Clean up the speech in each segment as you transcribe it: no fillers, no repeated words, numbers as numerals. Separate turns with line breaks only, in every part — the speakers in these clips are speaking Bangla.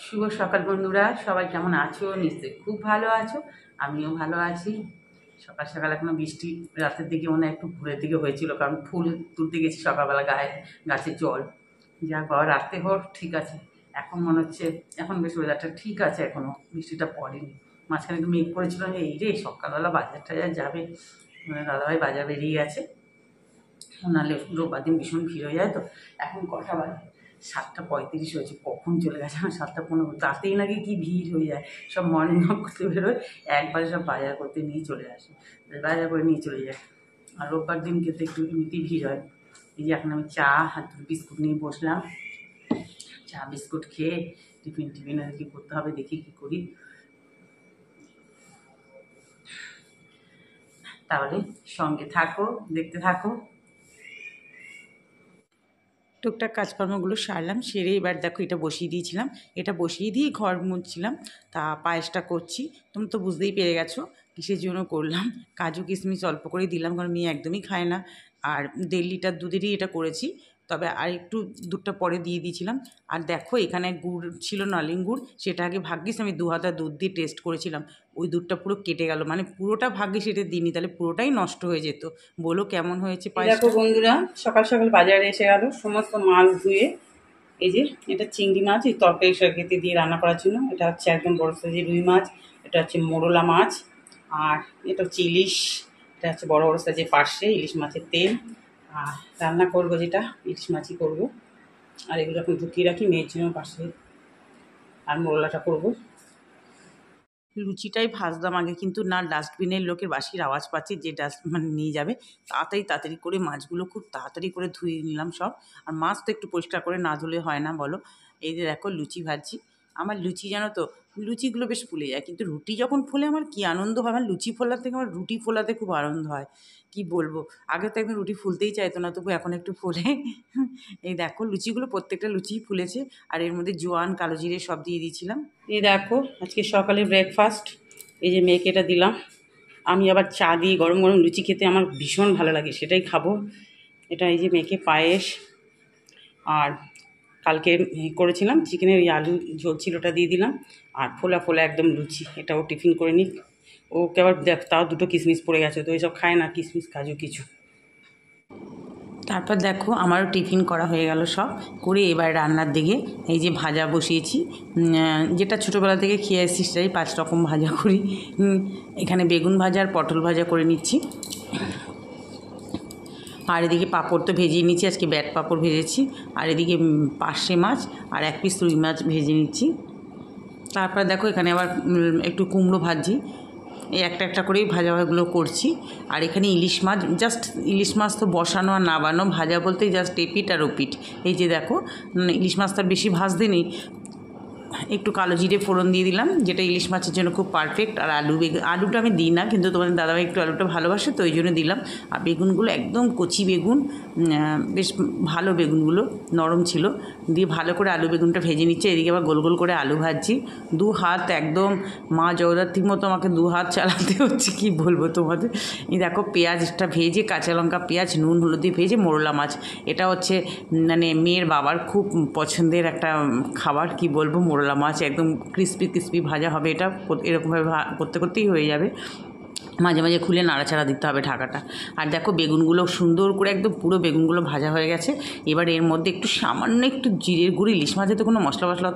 শুভ সকাল বন্ধুরা, সবাই কেমন আছো? নিশ্চয়ই খুব ভালো আছো। আমিও ভালো আছি। সকাল সকাল এখনো বৃষ্টি, রাতের দিকে মনে হয় একটু ভোরের দিকে হয়েছিল, কারণ ফুল তুলতে গেছি সকালবেলা, গাছের জল যা বাবা রাতে হোক ঠিক আছে। এখন মনে হচ্ছে এখন বেশ ওয়েদারটা ঠিক আছে, এখনো বৃষ্টিটা পড়েনি। মাঝখানে একটু মেঘ করেছিল যে এই রে সকালবেলা বাজার টাজার যাবে, মানে দাদাভাই বাজার বেরিয়ে গেছে, নাহলে রোববার দিন ভীষণ ভিড় হয়ে যায়। তো এখন কটা বাজে? 7:35 হয়েছে। কখন চলে গেছে? আমার 7:15। তাতেই নাকি কি ভিড় হয়ে যায়। সব মর্নিং ওয়াক করতে বেরোয়, একবারে সব বাজার করতে নিয়ে চলে আসে, বাজার করে নিয়ে চলে যায়। আর রোববার দিন খেতে একটু এমনিতেই ভিড় হয়। এই যে এখন আমি চা আর বিস্কুট নিয়ে বসলাম। চা বিস্কুট খেয়ে টিফিন আর কি করতে হবে, দেখি কি করি। তাহলে সঙ্গে থাকো, দেখতে থাকো। টুকটাক কাজকর্মগুলো সারলাম, সেরে এবার দেখো এটা বসিয়ে দিয়েছিলাম। এটা বসিয়ে দিয়ে ঘর মুছছিলাম। তা পায়েসটা করছি, তুমি তো বুঝতেই পেরে গেছো কিসের জন্য করলাম। কাজু কিশমিশ অল্প করে দিলাম, কারণ মেয়ে একদমই খায় না। আর 1.5 লিটার দুধেরই এটা করেছি, তবে আর একটু দুধটা পরে দিয়ে দিয়েছিলাম। আর দেখো এখানে গুড় ছিল, নলেন গুড়, সেটা আগে ভাগ্যিস আমি 2 হাতা দুধ দিয়ে টেস্ট করেছিলাম। ওই দুধটা পুরো কেটে গেল, মানে পুরোটা ভাগ্যিস এটা দিইনি, তাহলে পুরোটাই নষ্ট হয়ে যেত। বলো কেমন হয়েছে পায়েসটা? দেখো বন্ধুরা, সকাল সকাল বাজারে এসে গেল সমস্ত মাছ ধুয়ে। এই যে এটা চিংড়ি মাছ, এই তরকারি সরকারিতে দিয়ে রান্না করার জন্য। এটা হচ্ছে একদম বড় সাইজের রুই মাছ। এটা হচ্ছে মোরলা মাছ। আর এটা হচ্ছে ইলিশ। এটা হচ্ছে বড় বড় সাইজের পার্শে ইলিশ মাছের তেল। আর রান্না করবো যেটা, ইলিশ মাছই করবো। আর এগুলো এখন ঢুকিয়ে রাখি মেয়ের জন্য পাশে। আর মোরলাটা করবো। লুচিটাই ভাজলাম আগে, কিন্তু না, ডাস্টবিনের লোকের বাসির আওয়াজ পাচ্ছি, যে মানে নিয়ে যাবে। তাড়াতাড়ি করে মাছগুলো খুব তাড়াতাড়ি করে ধুয়ে নিলাম সব। আর মাছ তো একটু পরিষ্কার করে না ধুলে হয় না, বলো। এই যে দেখো লুচি ভাজছি। আমার লুচি জানো তো, লুচিগুলো বেশ ফুলে যায়, কিন্তু রুটি যখন ফুলে আমার কি আনন্দ হয়। আমার লুচি ফোলার থেকে আমার রুটি ফোলাতে খুব আনন্দ হয়, কি বলবো। আগে তো একদম রুটি ফুলতেই চাইতো না, তবু এখন একটু ফোলে। এই দেখো লুচিগুলো প্রত্যেকটা লুচিই ফুলেছে। আর এর মধ্যে জোয়ান, কালো জিরে সব দিয়ে দিয়েছিলাম। এই দেখো আজকে সকালে ব্রেকফাস্ট। এই যে মেয়েকে এটা দিলাম। আমি আবার চা দিয়ে গরম গরম লুচি খেতে আমার ভীষণ ভালো লাগে, সেটাই খাবো। এটা এই যে মেয়েকে পায়েস। আর কালকে করেছিলাম চিকেনের এই আলু ঝোল ছিল, ওটা দিয়ে দিলাম। আর ফোলা ফোলা একদম লুচি, এটা ও টিফিন করে নিক। ওকে আবার দেখ, তাও 2টো কিশমিশ পড়ে গেছে, তো এইসব খায় না কিশমিশ কাজু কিছু। তারপর দেখো আমারও টিফিন করা হয়ে গেল সব করে, এবার রান্নার দিকে। এই যে ভাজা বসিয়েছি, যেটা ছোটোবেলা থেকে খেয়ে আসছি সেটাই 5 রকম ভাজা করি। এখানে বেগুন ভাজা আর পটল ভাজা করে নিচ্ছি। আর এদিকে পাঁপড় তো ভেজে নিচ্ছি, আজকে ব্যাট পাঁপড় ভেজেছি। আর এদিকে পার্শে মাছ আর 1 পিস রুই মাছ ভেজে নিচ্ছি। তারপর দেখো এখানে আবার একটু কুমড়ো ভাজি। এই একটা করেই ভাজাগুলো করছি। আর এখানে ইলিশ মাছ, জাস্ট ইলিশ মাছ তো বসানো আর নাবানো, ভাজা বলতেই জাস্ট এপিট আর ওপিট। এই যে দেখো ইলিশ মাছ তার বেশি ভাজতে নেই, একটু কালো জিরে ফোড়ন দিয়ে দিলাম, যেটা ইলিশ মাছের জন্য খুব পারফেক্ট। আর আলুটা আমি দিই না, কিন্তু তোমাদের দাদাভাই একটু আলুটা ভালোবাসে, তো ওই জন্য দিলাম। আর বেগুনগুলো একদম কচি বেগুন, বেশ ভালো বেগুনগুলো, নরম ছিল। দিয়ে ভালো করে আলু বেগুনটা ভেজে নিচ্ছে। এদিকে আবার গোল গোল করে আলু ভাজছি। 2 হাত একদম মা জগদ্ধাত্রীর মতো আমাকে 2 হাত চালাতে হচ্ছে, কি বলবো তোমাদের। এই দেখো পেঁয়াজটা ভেজে, কাঁচা লঙ্কা পেঁয়াজ নুন হলুদ দিয়ে ভেজে মোরলা মাছ। এটা হচ্ছে মানে মেয়ের বাবার খুব পছন্দের একটা খাবার, কি বলবো। মোরলা মাছ একদম ক্রিস্পি ভাজা হবে, এটা এরকমভাবে করতে করতেই হয়ে যাবে। মাঝে মাঝে খুলে নাড়াচাড়া দিতে হবে ঢাকাটা। আর দেখো বেগুনগুলো সুন্দর করে একদম পুরো বেগুনগুলো ভাজা হয়ে গেছে। এবার এর মধ্যে একটু সামান্য একটু জিরের গুঁড়ি, ইলিশ মাছে তো কোনো মশলা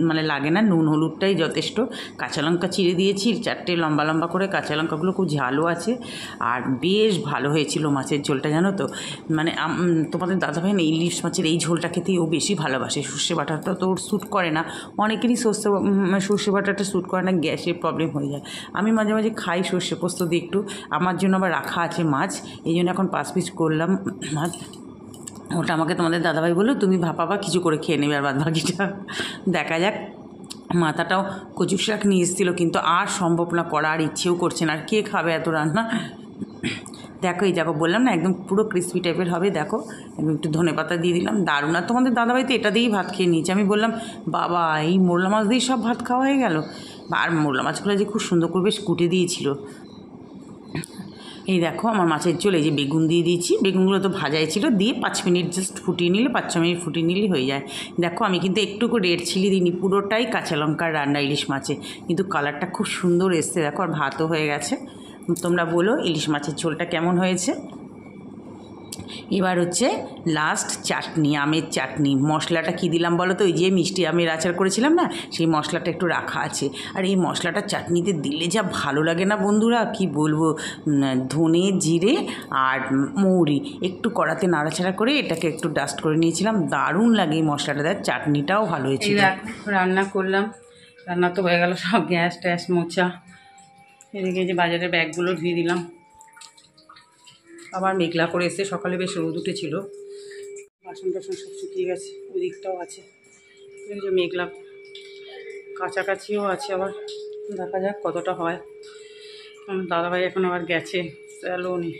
মানে লাগে না, নুন হলুদটাই যথেষ্ট। কাঁচা লঙ্কা চিড়ে দিয়েছি, 4টে লম্বা লম্বা করে। কাঁচা লঙ্কাগুলো খুব ঝালও আছে। আর বেশ ভালো হয়েছিল মাছের ঝোলটা, জানো তো। মানে তোমাদের দাদাভাই না ইলিশ মাছের এই ঝোলটা খেতেই ও বেশি ভালোবাসে। সর্ষে বাটাটা তো ওর স্যুট করে না, অনেকেরই সর্ষে বাটাটা স্যুট করে না, গ্যাসের প্রবলেম হয়ে যায়। আমি মাঝে মাঝে খাই সর্ষে পোস্ত দিয়ে একটু। আমার জন্য আবার রাখা আছে মাছ, এই জন্য এখন 5 পিস করলাম মাছ। ওটা আমাকে তোমাদের দাদাভাই বললো তুমি ভাপাবা, কিছু করে খেয়ে নেবে, আর বাদ বাকিটা দেখা যাক। মাথাটাও কচু শাক নিয়ে এসেছিলো, কিন্তু আর সম্ভব না করা, আর ইচ্ছেও করছে না। আর কে খাবে এত রান্না। দেখো এই দেখো বললাম না একদম পুরো ক্রিস্পি টাইপের হবে। দেখো একটু ধনেপাতা দিয়ে দিলাম, দারুণ। আর তোমাদের দাদাভাই তো এটা দিয়েই ভাত খেয়ে নিয়েছে। আমি বললাম বাবা এই মোরলা মাছ দিয়েই সব ভাত খাওয়া হয়ে গেল। আর মোরলা মাছগুলো যে খুব সুন্দর করে বেশ কুটে দিয়েছিল। এই দেখো আমার মাছের ঝোল, এই যে বেগুন দিয়ে দিয়েছি, বেগুনগুলো তো ভাজাই ছিল, দিয়ে 5 মিনিট জাস্ট ফুটিয়ে নিলে, 5-6 মিনিট ফুটিয়ে নিলেই হয়ে যায়। দেখো আমি কিন্তু একটুকু রেড চিলি দিইনি, পুরোটাই কাঁচা লঙ্কার রান্না ইলিশ মাছে, কিন্তু কালারটা খুব সুন্দর এসছে। দেখো আর ভাতও হয়ে গেছে। তোমরা বলো ইলিশ মাছের ঝোলটা কেমন হয়েছে। এবার হচ্ছে লাস্ট চাটনি, আমের চাটনি। মশলাটা কী দিলাম বলো তো, ওই যে মিষ্টি আমের আচার করেছিলাম না, সেই মশলাটা একটু রাখা আছে। আর এই মশলাটা চাটনিতে দিলে যা ভালো লাগে না বন্ধুরা, কি বলবো। ধনে, জিরে আর মৌরি একটু কড়াতে নাড়াচাড়া করে এটাকে একটু ডাস্ট করে নিয়েছিলাম, দারুণ লাগে এই মশলাটা। দেখ চাটনিটাও ভালো হয়েছে। রান্না করলাম, রান্না তো হয়ে গেল, সব গ্যাস ট্যাস মোছা। এদিকে যে বাজারের ব্যাগগুলো ধুয়ে দিলাম। আবার মেঘলা করে এসে, সকালে বেশ রোদ উঠেছিল, বাসন টাসন সব শুকিয়ে গেছে, ওই দিকটাও আছে। এই যে মেঘলা কাছাকাছিও আছে, আবার দেখা যাক কতটা হয়। দাদাভাই এখন আবার গেছে স্যালুনে,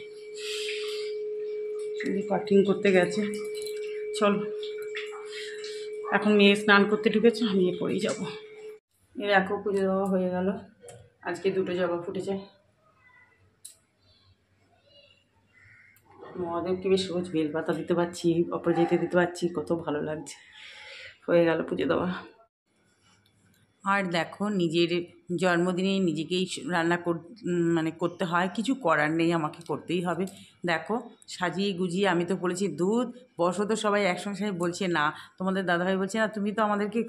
কাটিং করতে গেছে। চল, এখন মেয়ে স্নান করতে ঢুকেছে, আমি পরেই যাবো। এর একও পুজো দেওয়া হয়ে গেল, আজকে 2টো জবা ফুটেছে। মহাদেবকে বেশ রোজ বেলপাতা দিতে পারছি, অপরাজিতা দিতে পারছি, কত ভালো লাগছে। হয়ে গেল পুজো দেওয়া। আর দেখো নিজের জন্মদিনে নিজেকেই রান্না করতে হয়, কিছু করার নেই, আমাকে করতেই হবে। দেখো সাজিয়ে গুজিয়ে, আমি তো বলেছি দুধ বসো, তো সবাই একসঙ্গে বলছে না, তোমাদের দাদাভাই বলছে না তুমি তো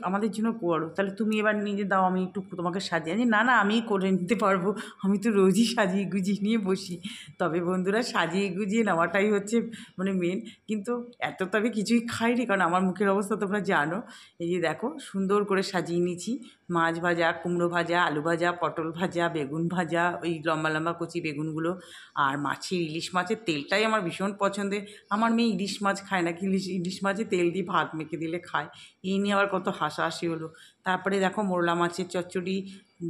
আমাদের জন্য করো, তাহলে তুমি এবার নিজে দাও, আমি একটু তোমাকে সাজিয়ে আনি। না আমিই করে নিতে পারবো, আমি তো রোজই সাজিয়ে গুজিয়ে নিয়ে বসি। তবে বন্ধুরা সাজিয়ে গুজিয়ে নেওয়াটাই হচ্ছে মেন, কিন্তু এত তো আমি কিছুই খাইনি, কারণ আমার মুখের অবস্থা তোমরা জানো। এই যে দেখো সুন্দর করে সাজিয়ে নিয়েছি, মাছ ভাজা, কুমড়ো ভাজা, আলু ভাজা, পটল ভাজা, বেগুন ভাজা, ওই লম্বা লম্বা কচি বেগুনগুলো, আর ইলিশ মাছের তেলটাই আমার ভীষণ পছন্দের। আমার মেয়ে ইলিশ মাছ খায় না, ইলিশ মাছে তেল দিয়ে ভাত মেখে দিলে খায়, এই নিয়ে আবার কত হাসাহাসি হলো। তারপরে দেখো মোরলা মাছের চচ্চড়ি,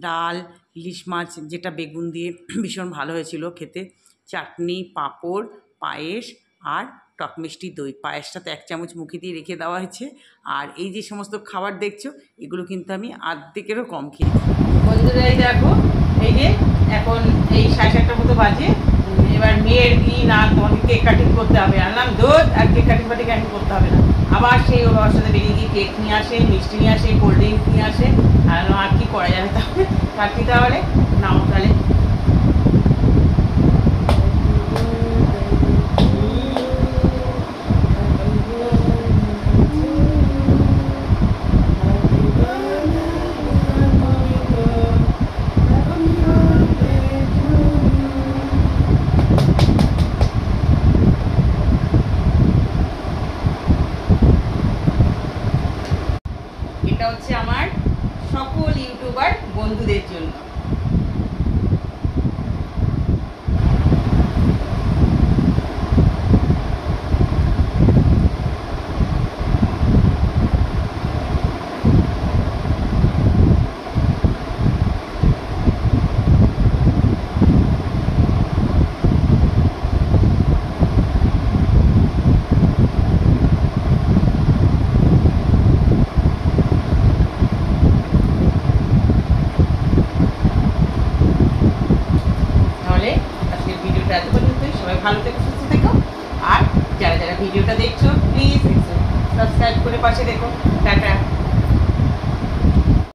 ডাল, ইলিশ মাছ যেটা বেগুন দিয়ে ভীষণ ভালো হয়েছিল খেতে, চাটনি, পাঁপড়, পায়েস আর টক মিষ্টি দই। পায়েসটাতে 1 চামচ মুখে দিয়ে রেখে দেওয়া হয়েছে। আর এই যে সমস্ত খাবার দেখছো, এগুলো কিন্তু আমি আর্ধেকেরও কম খেয়েছি। বন্ধুরা এই দেখো, এই যে এখন এই 7:30টার মতো বাজে, এবার মেয়ের দিন, আর তোমাকে কেক কাটিং করতে হবে। আনলাম দুধ, আর কেক কাটিং করতে হবে না। আবার সেই ওর বাবার সাথে বেরিয়ে গিয়ে কেক নিয়ে আসে, মিষ্টি নিয়ে আসে, কোল্ড ড্রিঙ্ক নিয়ে আসে। আর কি করা যাবে তাহলে, কাটি তাহলে নাও তাহলে। এটা হচ্ছে আমার সকল ইউটিউবার বন্ধুদের জন্য। সবাই ভালো থেকো, সুস্থ থেকো, আর যারা যারা ভিডিওটা দেখছো প্লিজ সাবস্ক্রাইব করে পাশে দেখো। টাটা।